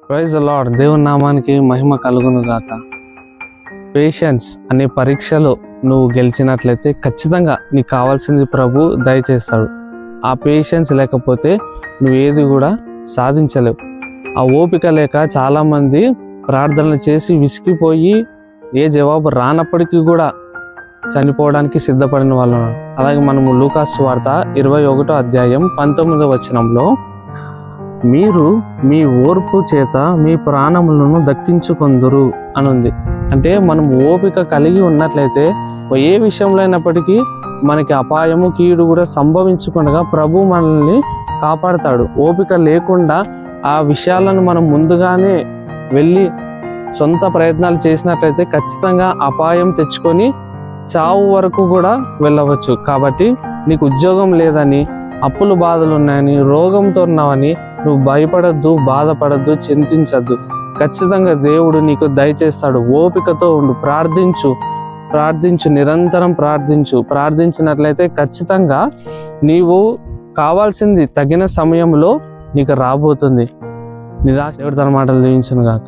Praise the lord. దేవుని నామానికి మహిమ కలుగును గాక. పేషెన్స్ అనే పరీక్షలో నువ్వు గెలిచినట్లయితే ఖచ్చితంగా నీకు కావాల్సింది ప్రభు దయచేస్తాడు. ఆ పేషెన్స్ లేకపోతే నువ్వు ఏది కూడా సాధించలేవు. ఆ ఓపిక లేక చాలామంది ప్రార్థనలు చేసి విసిగిపోయి ఏ జవాబు రానప్పటికీ కూడా చనిపోవడానికి సిద్ధపడిన వాళ్ళు. అలాగే మనము లూకాసు సువార్త 21వ అధ్యాయం 19వ వచనంలో మీరు మీ ఓర్పు చేత మీ ప్రాణములను దక్కించుకొందురు అని ఉంది. అంటే మనం ఓపిక కలిగి ఉన్నట్లయితే ఏ విషయంలో అయినప్పటికీ మనకి అపాయము కీడు కూడా సంభవించకుండా ప్రభు మనల్ని కాపాడుతాడు. ఓపిక లేకుండా ఆ విషయాలను మనం ముందుగానే వెళ్ళి సొంత ప్రయత్నాలు చేసినట్లయితే ఖచ్చితంగా అపాయం తెచ్చుకొని చావు వరకు కూడా వెళ్ళవచ్చు. కాబట్టి నీకు ఉద్యోగం లేదని, అప్పులు బాధలు ఉన్నాయని, రోగంతో ఉన్నావని నువ్వు భయపడద్దు, బాధపడద్దు, చింతించద్దు. ఖచ్చితంగా దేవుడు నీకు దయచేస్తాడు. ఓపికతో ఉండు, ప్రార్థించు, నిరంతరం ప్రార్థించినట్లయితే ఖచ్చితంగా నీవు కావాల్సింది తగిన సమయంలో నీకు రాబోతుంది. నిరాశ దేవుడు తన మాటలు దీవించును గాక.